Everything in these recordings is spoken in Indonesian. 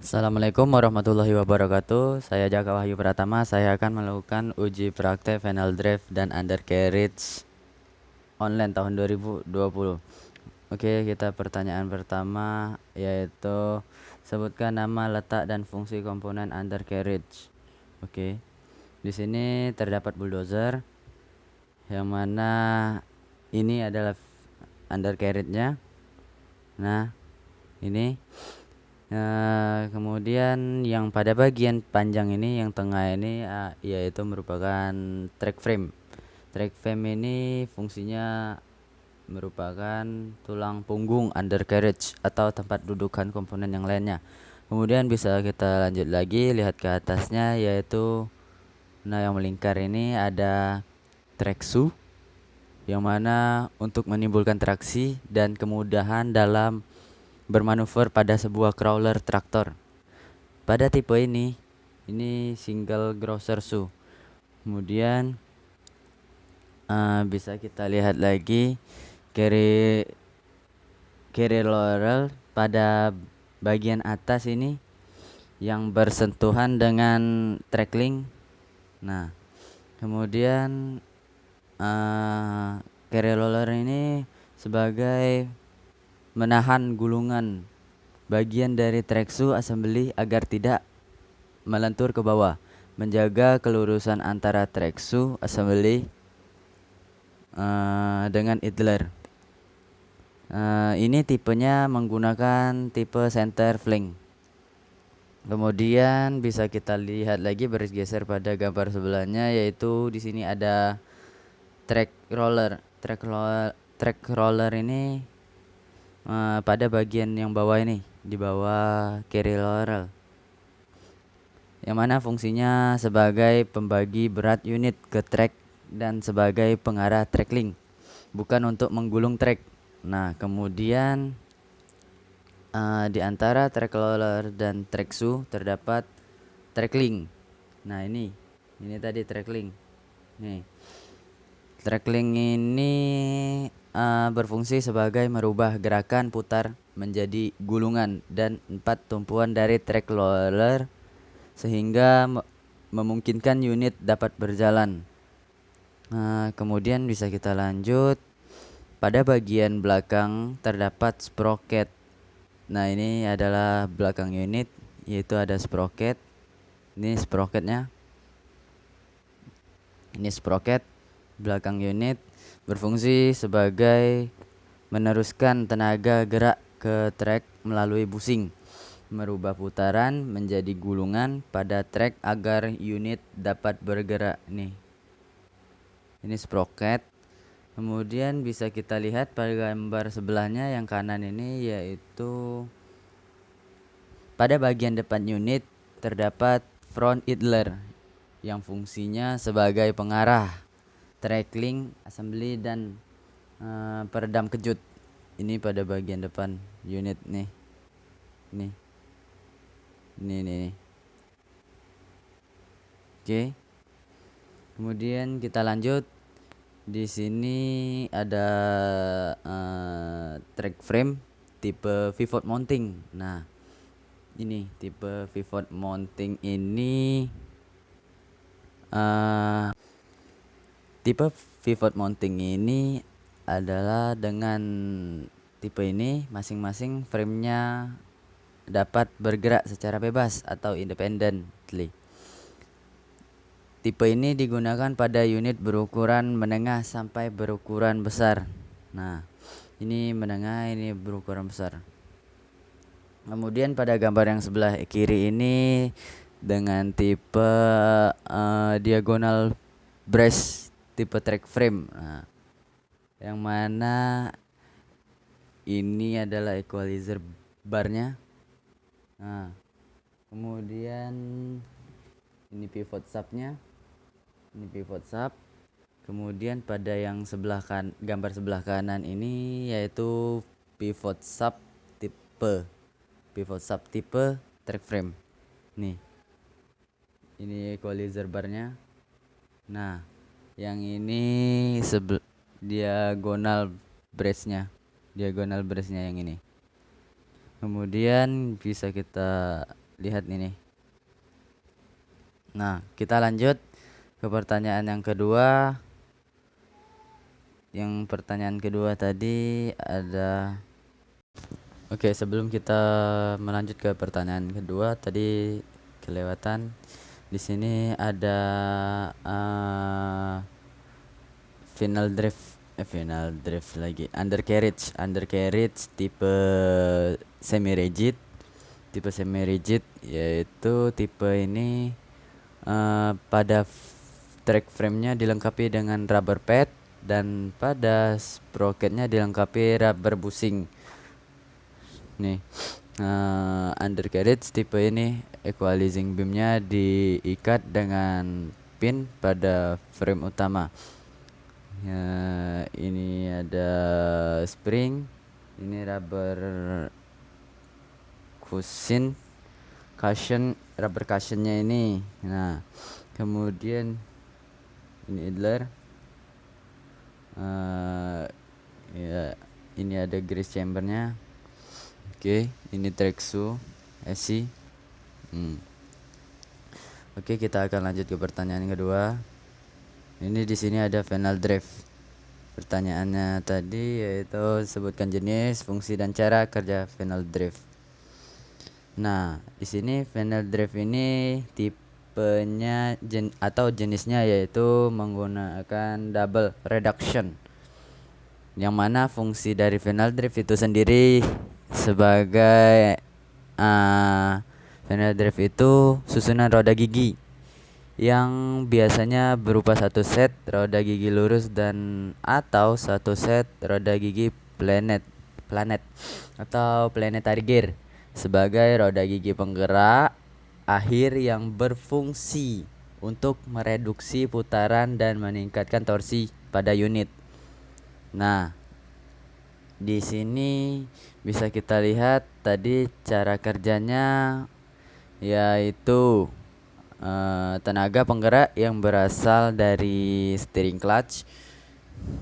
Assalamualaikum warahmatullahi wabarakatuh. Saya Jaka Wahyu Pratama. Saya akan melakukan uji praktek final draft dan undercarriage online tahun 2020. Oke, kita pertanyaan pertama yaitu sebutkan nama, letak dan fungsi komponen undercarriage. Oke. Di sini terdapat bulldozer yang mana ini adalah undercarriage-nya. Nah, ini kemudian yang pada bagian panjang ini, yang tengah ini, yaitu merupakan track frame. Track frame ini fungsinya merupakan tulang punggung undercarriage atau tempat dudukan komponen yang lainnya. Kemudian bisa kita lanjut lagi, lihat ke atasnya, yaitu yang melingkar ini ada track shoe, yang mana untuk menimbulkan traksi dan kemudahan dalam bermanuver pada sebuah crawler traktor. Pada tipe ini single grosser shoe. Kemudian bisa kita lihat lagi carry laurel pada bagian atas ini yang bersentuhan dengan tracklink. Nah, kemudian carry roller ini sebagai menahan gulungan bagian dari track shoe assembly agar tidak melentur ke bawah, menjaga kelurusan antara track shoe assembly dengan idler. Ini tipenya menggunakan tipe center flank. Kemudian bisa kita lihat lagi, bergeser pada gambar sebelahnya, yaitu di sini ada track roller. Track roller ini pada bagian yang bawah ini, di bawah carry roller, yang mana fungsinya sebagai pembagi berat unit ke track dan sebagai pengarah tracklink, bukan untuk menggulung track. Nah, kemudian di antara track roller dan track shoe terdapat tracklink. Nah, ini tadi tracklink. Nih, tracklink ini berfungsi sebagai merubah gerakan putar menjadi gulungan dan 4 tumpuan dari track roller sehingga memungkinkan unit dapat berjalan. Kemudian bisa kita lanjut. Pada bagian belakang terdapat sprocket. Nah, ini adalah belakang unit, yaitu ada sprocket. Ini sprocketnya. Ini sprocket belakang unit berfungsi sebagai meneruskan tenaga gerak ke track melalui busing, merubah putaran menjadi gulungan pada track agar unit dapat bergerak. Ini sprocket. Kemudian bisa kita lihat pada gambar sebelahnya yang kanan ini, yaitu pada bagian depan unit terdapat front idler yang fungsinya sebagai pengarah tracklink assembly dan peredam kejut. Ini pada bagian depan unit nih. Ini. Oke. Kemudian kita lanjut. Di sini ada track frame tipe pivot mounting. Nah, ini tipe pivot mounting ini tipe pivot mounting ini adalah dengan tipe ini masing-masing framenya dapat bergerak secara bebas atau independently. Tipe ini digunakan pada unit berukuran menengah sampai berukuran besar. Nah, ini menengah, ini berukuran besar. Kemudian pada gambar yang sebelah kiri ini dengan tipe diagonal brace tipe track frame. Nah, yang mana ini adalah equalizer barnya. Nah, kemudian ini pivot subnya. Ini pivot sub. Kemudian pada yang gambar sebelah kanan ini yaitu pivot sub tipe track frame. Nih, ini equalizer barnya. Nah, yang ini diagonal brace-nya yang ini. Kemudian bisa kita lihat ini. Nah, kita lanjut ke pertanyaan yang kedua. Yang pertanyaan kedua tadi ada, oke, sebelum kita melanjut ke pertanyaan kedua tadi kelewatan. Di sini ada final drift lagi, undercarriage tipe semi rigid, yaitu tipe ini pada track frame-nya dilengkapi dengan rubber pad dan pada sprocketnya dilengkapi rubber bushing. Nih, undercarriage tipe ini equalizing beam-nya diikat dengan pin pada frame utama. Ya, ini ada spring, ini rubber rubber cushionnya ini. Nah, kemudian ini idler. Ya, ini ada grease chambernya. Oke, ini track shoe SC. Oke, kita akan lanjut ke pertanyaan kedua. Ini di sini ada final drive. Pertanyaannya tadi yaitu sebutkan jenis, fungsi dan cara kerja final drive. Nah, di sini final drive ini tipenya atau jenisnya yaitu menggunakan double reduction. Yang mana fungsi dari final drive itu sendiri sebagai final drive itu susunan roda gigi yang biasanya berupa satu set roda gigi lurus dan atau satu set roda gigi planet atau planetary gear sebagai roda gigi penggerak akhir yang berfungsi untuk mereduksi putaran dan meningkatkan torsi pada unit. Nah, di sini bisa kita lihat tadi cara kerjanya yaitu tenaga penggerak yang berasal dari steering clutch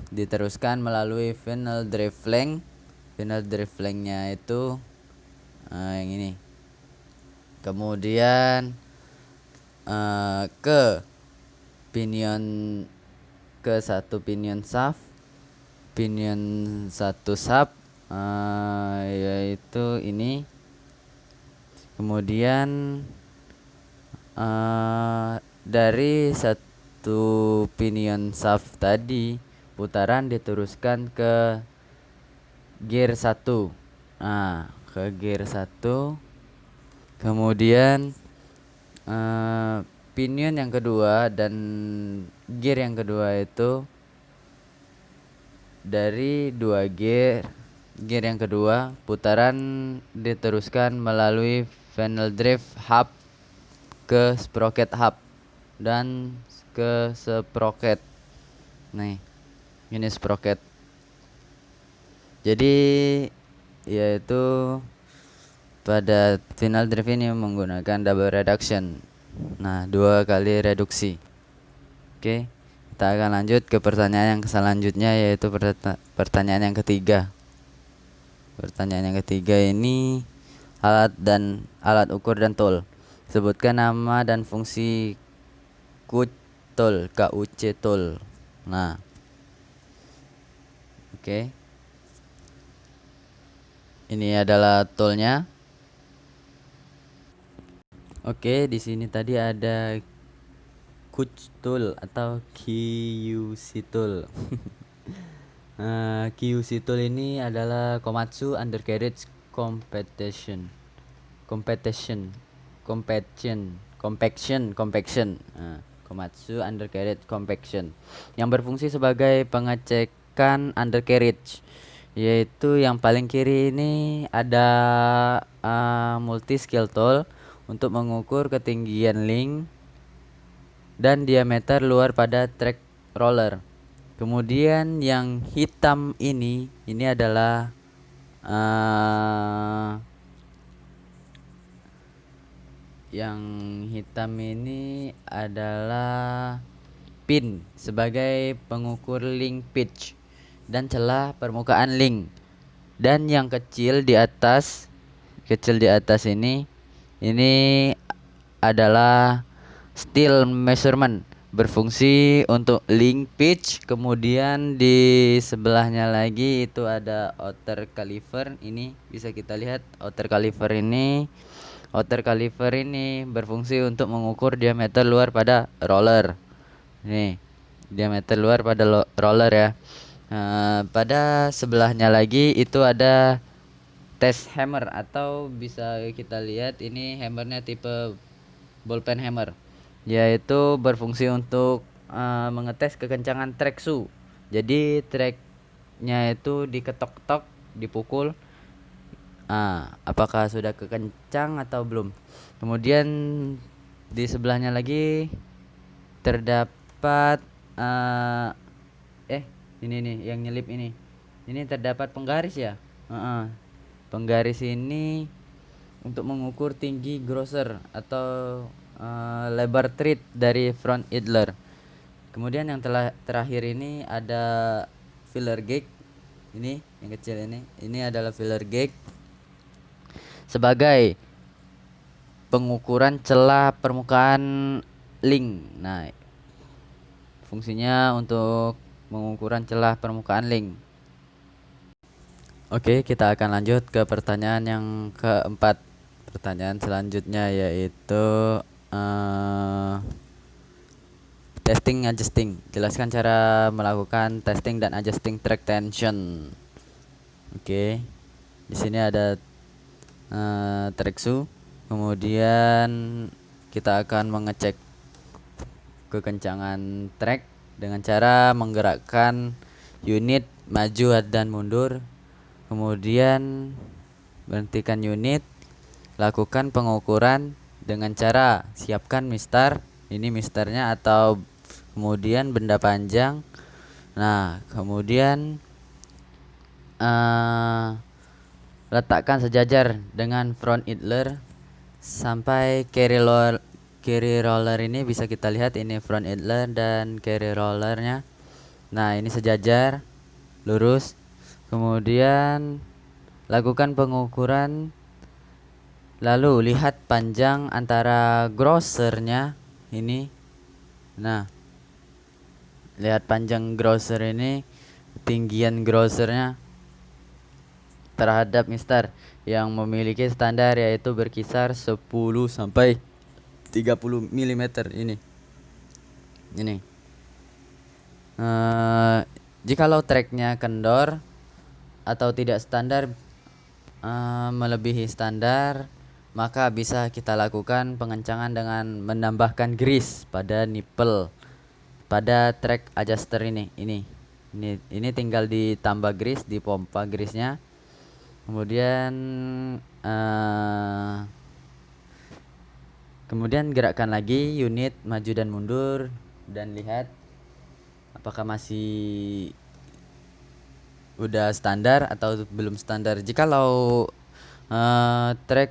diteruskan melalui final drive flank. Final drive flanknya itu yang ini. Kemudian ke satu pinion shaft yaitu ini. Kemudian dari satu pinion shaft tadi putaran diteruskan ke gear 1. Nah, ke gear 1. Kemudian pinion yang kedua dan gear yang kedua itu dari dua gear yang kedua putaran diteruskan melalui final drive hub ke sprocket hub dan ke sprocket. Nih, ini sprocket. Jadi yaitu pada final drive ini menggunakan double reduction. Nah, 2 kali reduksi. Oke, kita akan lanjut ke pertanyaan yang selanjutnya yaitu pertanyaan yang ketiga. Pertanyaan yang ketiga ini alat ukur dan tool. Sebutkan nama dan fungsi KUC tool. Nah, oke. Ini adalah toolnya. Oke, di sini tadi ada KUC tool atau QC tool. QC tool ini adalah Komatsu Undercarriage Compaction. Komatsu Undercarriage Compaction yang berfungsi sebagai pengecekan undercarriage, yaitu yang paling kiri ini ada multi scale tool untuk mengukur ketinggian link dan diameter luar pada track roller. Kemudian yang hitam ini adalah yang hitam ini adalah pin sebagai pengukur link pitch dan celah permukaan link. Dan yang kecil di atas ini Ini adalah steel measurement, berfungsi untuk link pitch. Kemudian di sebelahnya lagi itu ada outer caliper. Ini bisa kita lihat outer caliper ini berfungsi untuk mengukur diameter luar pada roller. Nih, diameter luar pada roller ya. Pada sebelahnya lagi itu ada test hammer, atau bisa kita lihat ini hammernya tipe ballpen hammer, yaitu berfungsi untuk mengetes kekencangan trek shoe. Jadi treknya itu diketok-tok, dipukul, apakah sudah kekencang atau belum. Kemudian di sebelahnya lagi terdapat ini nih yang nyelip ini terdapat penggaris ya. Penggaris ini untuk mengukur tinggi grosser atau lebar tread dari front idler. Kemudian yang terakhir ini ada filler gauge. Ini yang kecil ini adalah filler gauge sebagai pengukuran celah permukaan link. Nah, fungsinya untuk pengukuran celah permukaan link. Oke, kita akan lanjut ke pertanyaan yang keempat. Pertanyaan selanjutnya yaitu testing adjusting. Jelaskan cara melakukan testing dan adjusting track tension. Oke. Di sini ada track shoe. Kemudian kita akan mengecek kekencangan track dengan cara menggerakkan unit maju dan mundur. Kemudian berhentikan unit, lakukan pengukuran dengan cara siapkan mistar, ini mistarnya, atau kemudian benda panjang. Nah, kemudian letakkan sejajar dengan front idler sampai carry roller ini bisa kita lihat, ini front idler dan carry rollernya. Nah, ini sejajar lurus. Kemudian lakukan pengukuran, lalu lihat panjang antara grossernya ini. Nah, lihat panjang grosser ini, ketinggian grossernya terhadap mistar yang memiliki standar yaitu berkisar 10 sampai 30 mm ini. Jikalau treknya kendor atau tidak standar, melebihi standar, maka bisa kita lakukan pengencangan dengan menambahkan grease pada nipple pada track adjuster ini tinggal ditambah grease, dipompa grease-nya. Kemudian gerakkan lagi unit maju dan mundur dan lihat apakah masih udah standar atau belum standar. Jikalau track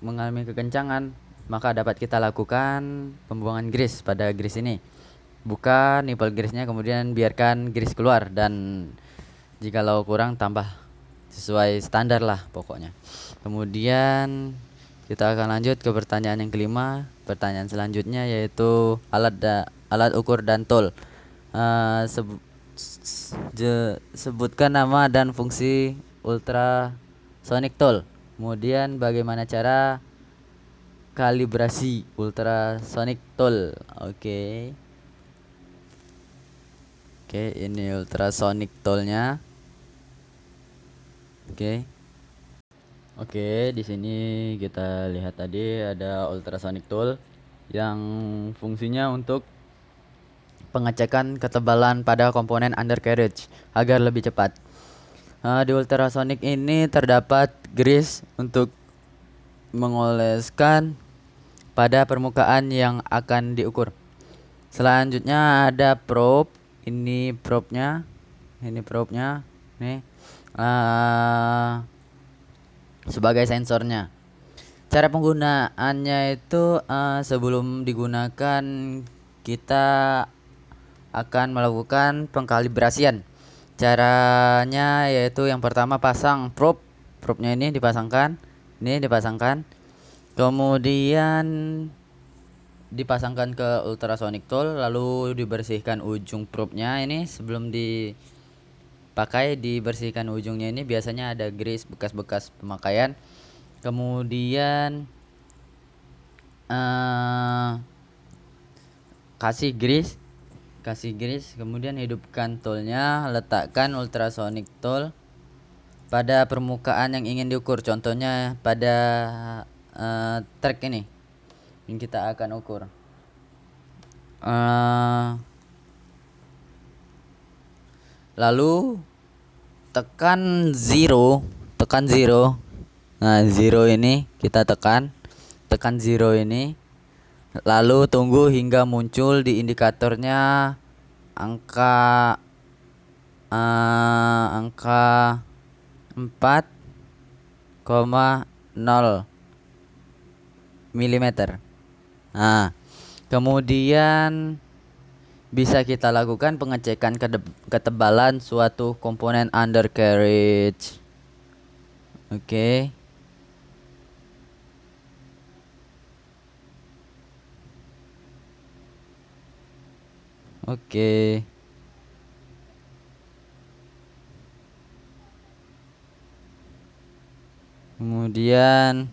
mengalami kekencangan, maka dapat kita lakukan pembuangan grease pada grease ini. Buka nipple grease-nya, kemudian biarkan grease keluar, dan jikalau kurang tambah sesuai standar lah pokoknya. Kemudian kita akan lanjut ke pertanyaan yang kelima. Pertanyaan selanjutnya yaitu alat ukur dan tool. Sebutkan nama dan fungsi ultrasonic tool. Kemudian bagaimana cara kalibrasi ultrasonic tool. Oke, ini ultrasonic toolnya. Oke, di sini kita lihat tadi ada ultrasonic tool yang fungsinya untuk pengecekan ketebalan pada komponen undercarriage agar lebih cepat. Di ultrasonic ini terdapat grease untuk mengoleskan pada permukaan yang akan diukur. Selanjutnya ada probe. Ini probe-nya. Nih. Sebagai sensornya. Cara penggunaannya itu sebelum digunakan kita akan melakukan pengkalibrasian. Caranya yaitu yang pertama pasang probe-nya ini dipasangkan. Kemudian dipasangkan ke ultrasonic tool, lalu dibersihkan ujung probe-nya ini. Sebelum dipakai, dibersihkan ujungnya ini, biasanya ada grease, bekas-bekas pemakaian. Kemudian kasih grease, kemudian hidupkan toolnya, letakkan ultrasonic tool pada permukaan yang ingin diukur. Contohnya pada track ini yang kita akan ukur. Lalu tekan zero. Nah, zero ini kita tekan zero ini, lalu tunggu hingga muncul di indikatornya angka 4,0 mm. Nah, kemudian bisa kita lakukan pengecekan ketebalan suatu komponen undercarriage. Oke. Oke. Kemudian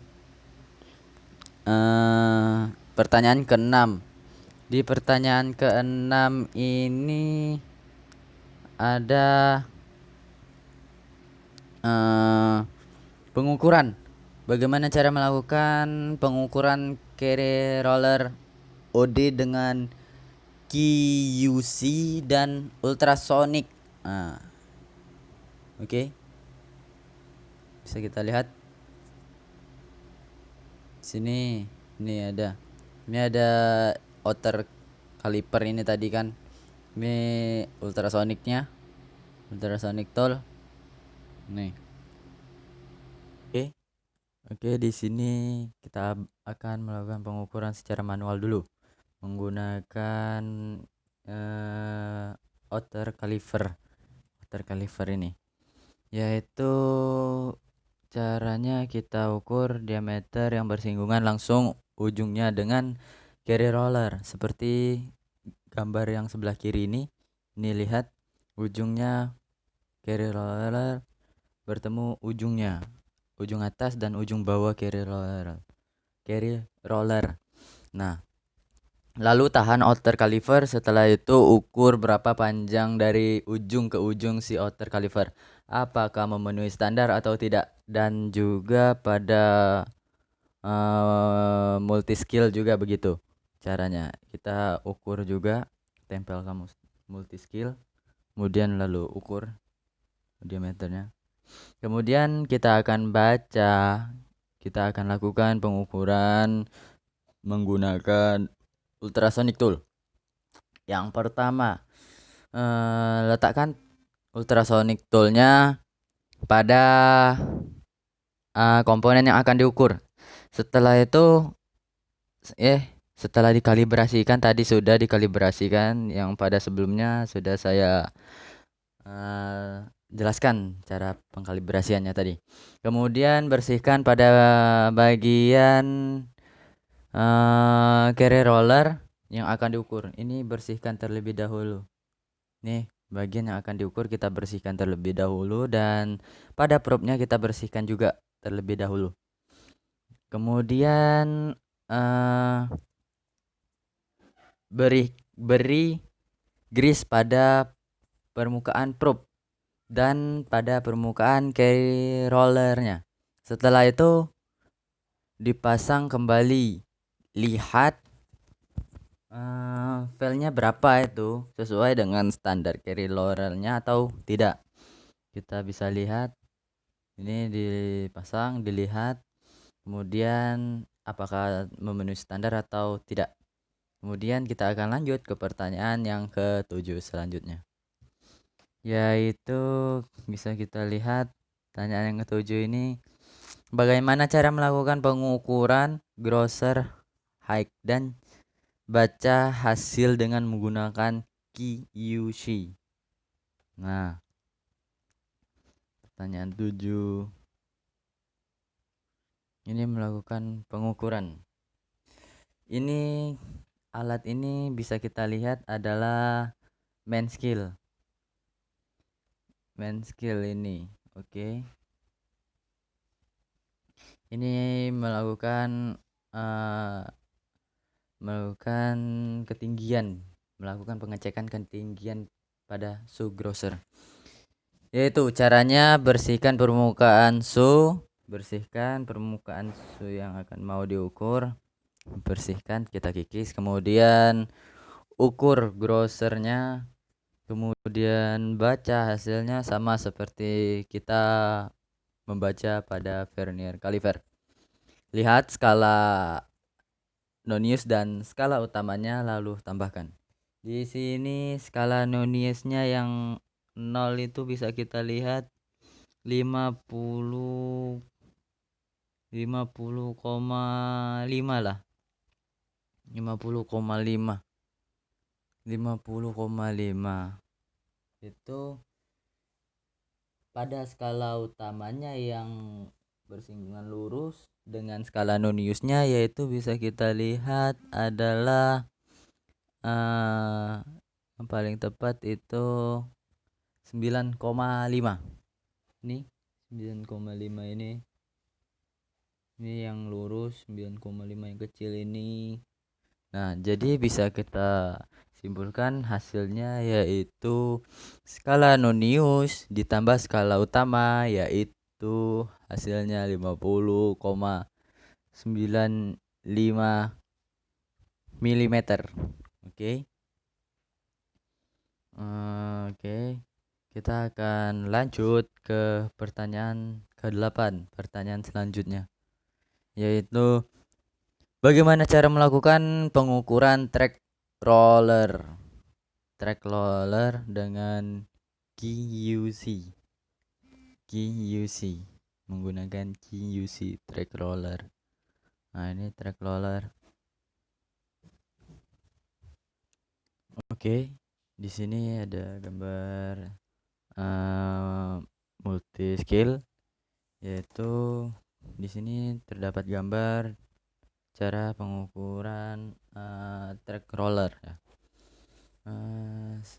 pertanyaan ke-6. Di pertanyaan ke-6 ini ada pengukuran. Bagaimana cara melakukan pengukuran carry roller OD dengan QUC dan ultrasonic. Oke. Bisa kita lihat sini. Ini ada outer caliper ini tadi kan. Ini ultrasonic tool. Nih. Oke, di sini kita akan melakukan pengukuran secara manual dulu menggunakan outer caliper ini, yaitu caranya kita ukur diameter yang bersinggungan langsung ujungnya dengan carry roller seperti gambar yang sebelah kiri ini. Ini lihat ujungnya carry roller bertemu ujung atas dan ujung bawah carry roller. Nah, lalu tahan outer caliper. Setelah itu ukur berapa panjang dari ujung ke ujung si outer caliper, apakah memenuhi standar atau tidak. Dan juga pada multi skill juga begitu caranya. Kita ukur juga, tempel kamu multi skill, kemudian lalu ukur diameternya. Kemudian kita akan lakukan pengukuran menggunakan ultrasonic tool. Yang pertama, letakkan ultrasonic toolnya pada komponen yang akan diukur. Setelah itu setelah dikalibrasikan, tadi sudah dikalibrasikan, yang pada sebelumnya sudah saya jelaskan cara pengkalibrasiannya tadi. Kemudian bersihkan pada bagian carry roller yang akan diukur. Ini bersihkan terlebih dahulu. Nih, bagian yang akan diukur kita bersihkan terlebih dahulu, dan pada probe-nya kita bersihkan juga terlebih dahulu. Kemudian beri grease pada permukaan probe dan pada permukaan carry rollernya. Setelah itu dipasang kembali. Lihat filenya berapa itu, sesuai dengan standar carry rollernya atau tidak. Kita bisa lihat ini, dipasang, dilihat, kemudian apakah memenuhi standar atau tidak. Kemudian kita akan lanjut ke pertanyaan yang ke-7 selanjutnya, yaitu bisa kita lihat pertanyaan yang ke-7 ini, bagaimana cara melakukan pengukuran grosser height dan baca hasil dengan menggunakan QUC. Nah, pertanyaan 7. Ini melakukan pengukuran. Ini alat ini bisa kita lihat adalah main scale. Main scale ini, oke. Ini uh, melakukan ketinggian, melakukan pengecekan ketinggian pada shoe grosser. Yaitu caranya bersihkan permukaan shoe yang akan mau diukur, bersihkan, kita kikis, kemudian ukur grossernya, kemudian baca hasilnya sama seperti kita membaca pada vernier caliper. Lihat skala nonius dan skala utamanya lalu tambahkan. Di sini skala noniusnya yang 0 itu bisa kita lihat 50 50,5 lah. 50,5 itu pada skala utamanya yang bersinggungan lurus dengan skala noniusnya, yaitu bisa kita lihat adalah yang paling tepat itu 9,5. Ini 9,5 ini yang lurus, 9,5 yang kecil ini. Nah, jadi bisa kita simpulkan hasilnya yaitu skala nonius ditambah skala utama, yaitu hasilnya 50,95 mm. Oke. Oke. Kita akan lanjut ke pertanyaan ke-8, pertanyaan selanjutnya, yaitu bagaimana cara melakukan pengukuran track roller dengan QUC menggunakan QUC track roller. Nah, ini track roller. Oke, di sini ada gambar multi scale, yaitu di sini terdapat gambar cara pengukuran track roller ya.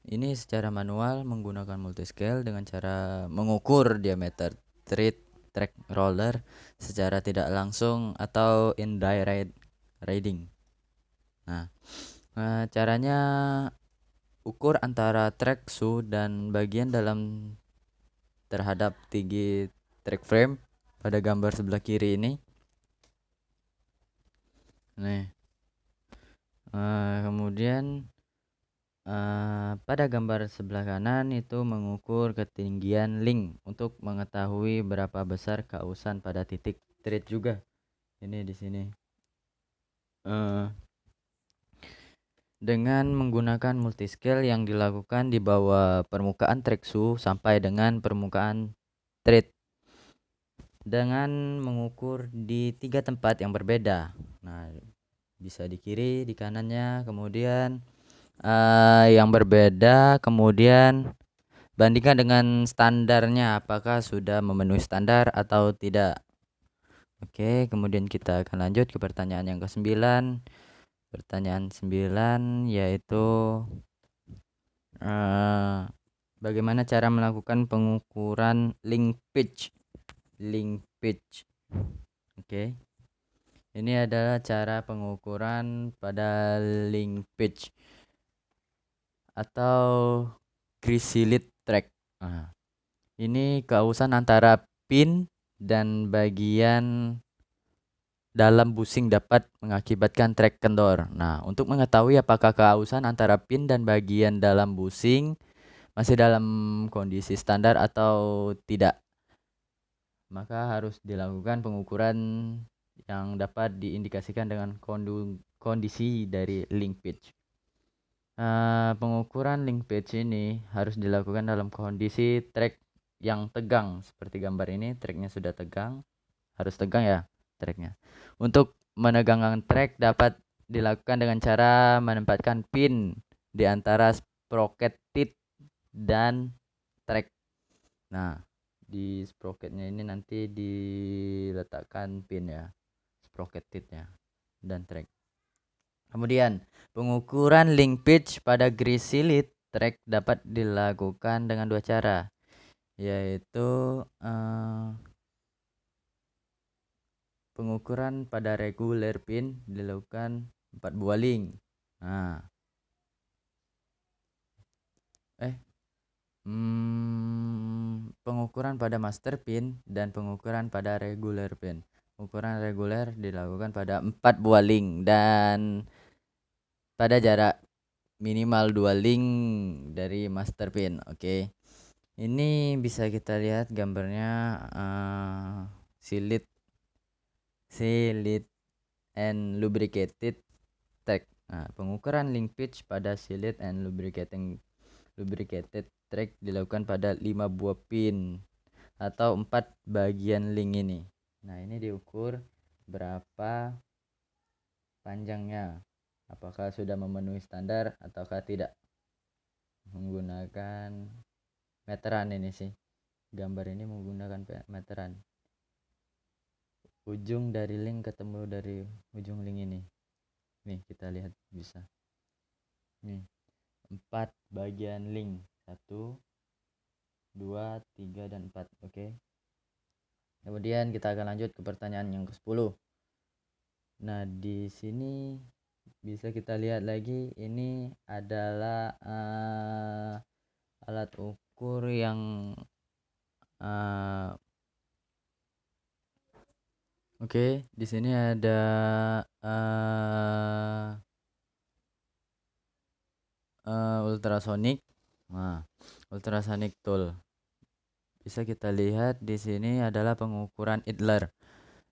Ini secara manual menggunakan multiscale dengan cara mengukur diameter track roller secara tidak langsung atau indirect reading. Nah, caranya ukur antara track shoe dan bagian dalam terhadap tinggi track frame pada gambar sebelah kiri ini. Nih, kemudian pada gambar sebelah kanan itu mengukur ketinggian link untuk mengetahui berapa besar kausan pada titik thread juga. Ini di sini. Dengan menggunakan multiscale yang dilakukan di bawah permukaan track shoe sampai dengan permukaan thread dengan mengukur di 3 tempat yang berbeda. Nah, bisa di kiri, di kanannya, kemudian yang berbeda, kemudian bandingkan dengan standarnya apakah sudah memenuhi standar atau tidak. Oke, kemudian kita akan lanjut ke pertanyaan yang ke-9. Pertanyaan 9 yaitu bagaimana cara melakukan pengukuran link pitch. Oke. Ini adalah cara pengukuran pada link pitch atau chrysalid track. Nah, ini kausan antara pin dan bagian dalam busing dapat mengakibatkan track kendor. Nah, untuk mengetahui apakah kausan antara pin dan bagian dalam busing masih dalam kondisi standar atau tidak, maka harus dilakukan pengukuran yang dapat diindikasikan dengan kondisi dari link pitch. Pengukuran link pitch ini harus dilakukan dalam kondisi track yang tegang seperti gambar ini. Tracknya sudah tegang, harus tegang ya tracknya. Untuk menegangkan track dapat dilakukan dengan cara menempatkan pin di antara sprocket tip dan track. Nah, di sprocketnya ini nanti diletakkan pin ya, sprocket titnya dan track. Kemudian pengukuran link pitch pada Grizzly track dapat dilakukan dengan dua cara, yaitu pengukuran pada regular pin dilakukan 4 buah link. Nah, pengukuran pada master pin dan pengukuran pada regular pin. Pengukuran reguler dilakukan pada 4 buah link dan pada jarak minimal 2 link dari master pin. Oke. Ini bisa kita lihat gambarnya, sealed and lubricated track. Nah, pengukuran link pitch pada sealed and lubricated track dilakukan pada 5 buah pin atau 4 bagian link ini. Nah, ini diukur berapa panjangnya, apakah sudah memenuhi standar ataukah tidak, menggunakan meteran. Ini sih gambar ini menggunakan meteran. Ujung dari link ketemu dari ujung link ini. Nih kita lihat bisa. Nih 4 bagian link, 1 2 3 dan 4. Oke. Kemudian kita akan lanjut ke pertanyaan yang ke-10. Nah, di sini bisa kita lihat lagi, ini adalah alat ukur yang oke, di sini ada ultrasonic. Nah, ultrasonic tool. Bisa kita lihat di sini adalah pengukuran idler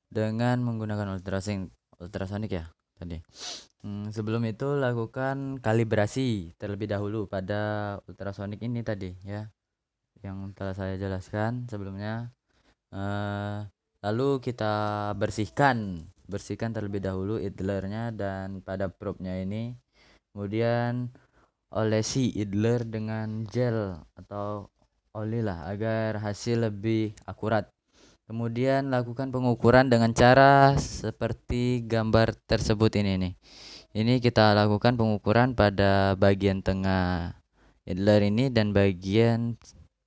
dengan menggunakan ultrasonic ya tadi. Sebelum itu lakukan kalibrasi terlebih dahulu pada ultrasonic ini tadi ya, yang telah saya jelaskan sebelumnya. Lalu kita bersihkan terlebih dahulu idlernya dan pada probe-nya ini. Kemudian olesi idler dengan gel atau oli lah agar hasil lebih akurat. Kemudian lakukan pengukuran dengan cara seperti gambar tersebut ini nih. Ini kita lakukan pengukuran pada bagian tengah idler ini dan bagian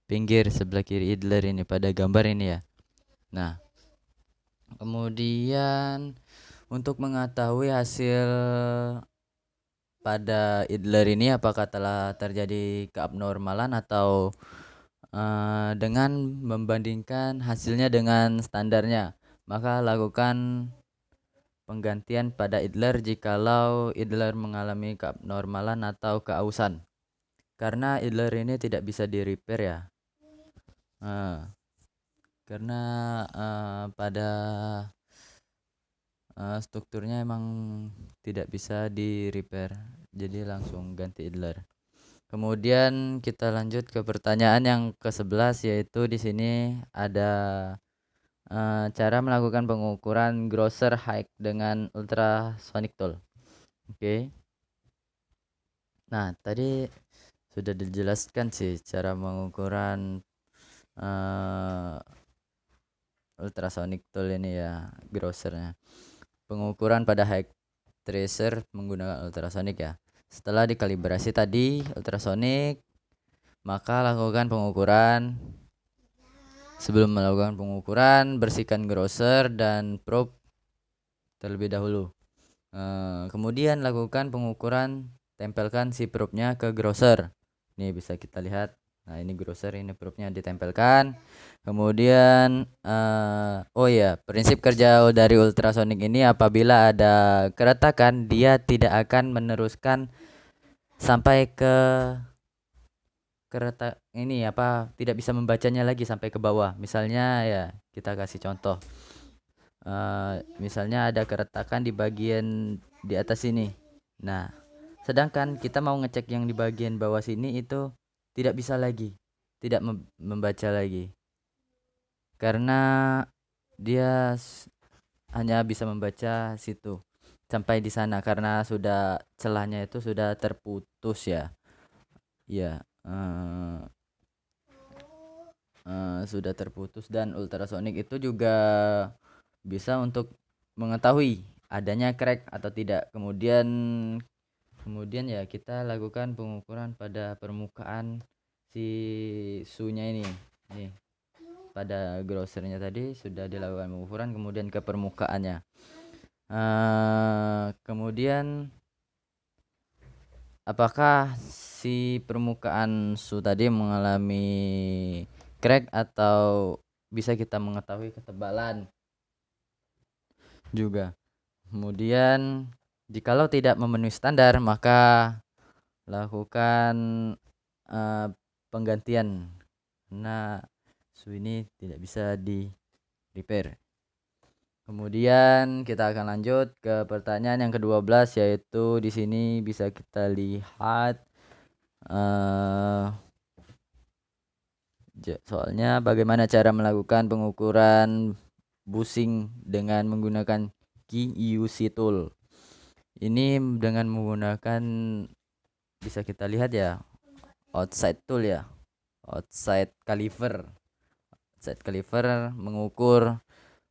pinggir sebelah kiri idler ini pada gambar ini ya. Nah, kemudian untuk mengetahui hasil pada idler ini apakah telah terjadi keabnormalan atau dengan membandingkan hasilnya dengan standarnya, maka lakukan penggantian pada idler jikalau idler mengalami keabnormalan atau keausan, karena idler ini tidak bisa di repair ya, karena pada strukturnya emang tidak bisa di repair, jadi langsung ganti idler. Kemudian kita lanjut ke pertanyaan yang ke-11, yaitu di sini ada cara melakukan pengukuran grosser height dengan ultrasonic tool. Oke. Nah, tadi sudah dijelaskan sih cara pengukuran ultrasonic tool ini ya, grossernya. Pengukuran pada height tracer menggunakan ultrasonic ya. Setelah dikalibrasi tadi ultrasonic, maka lakukan pengukuran. Sebelum melakukan pengukuran, bersihkan grosser dan probe terlebih dahulu. Kemudian lakukan pengukuran, tempelkan si probe-nya ke grosser. Ini bisa kita lihat. Nah, ini grosser, ini probe-nya ditempelkan. Kemudian prinsip kerja dari ultrasonic ini apabila ada keretakan, dia tidak akan meneruskan sampai ke keretak ini tidak bisa membacanya lagi sampai ke bawah. Misalnya ya, kita kasih contoh. Misalnya ada keretakan di bagian di atas sini. Nah, sedangkan kita mau ngecek yang di bagian bawah sini itu tidak bisa lagi, tidak membaca lagi, karena dia hanya bisa membaca situ sampai di sana karena sudah celahnya itu sudah terputus ya. Ya. sudah terputus, dan ultrasonik itu juga bisa untuk mengetahui adanya crack atau tidak. Kemudian ya kita lakukan pengukuran pada permukaan si sunya ini. Nih, pada grossernya tadi sudah dilakukan pengukuran, kemudian ke permukaannya. Kemudian apakah si permukaan su tadi mengalami crack, atau bisa kita mengetahui ketebalan juga. Kemudian jikalau tidak memenuhi standar, maka lakukan eh, penggantian, karena su ini tidak bisa di repair. Kemudian kita akan lanjut ke pertanyaan yang ke-12, yaitu di sini bisa kita lihat soalnya bagaimana cara melakukan pengukuran bushing dengan menggunakan QUC tool. Ini dengan menggunakan, bisa kita lihat ya, outside tool ya, outside caliper. Outside caliper mengukur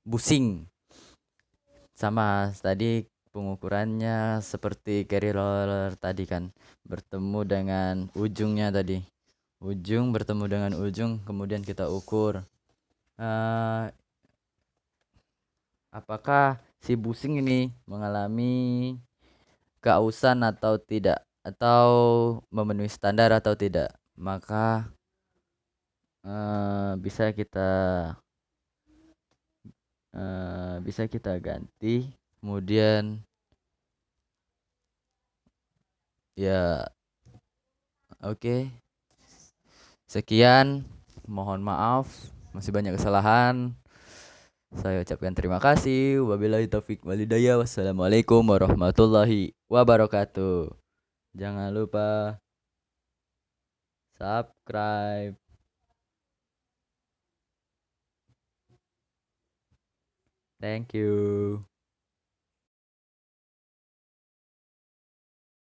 bushing. Sama tadi pengukurannya seperti carry roller tadi kan, bertemu dengan ujungnya tadi. Ujung bertemu dengan ujung, kemudian kita ukur. Apakah si bushing ini mengalami keausan atau tidak, atau memenuhi standar atau tidak. Maka bisa kita ganti. Kemudian ya, oke. Sekian, mohon maaf masih banyak kesalahan. Saya ucapkan terima kasih. Wabillahi taufik walhidayah. Wassalamualaikum warahmatullahi wabarakatuh. Jangan lupa subscribe. Thank you.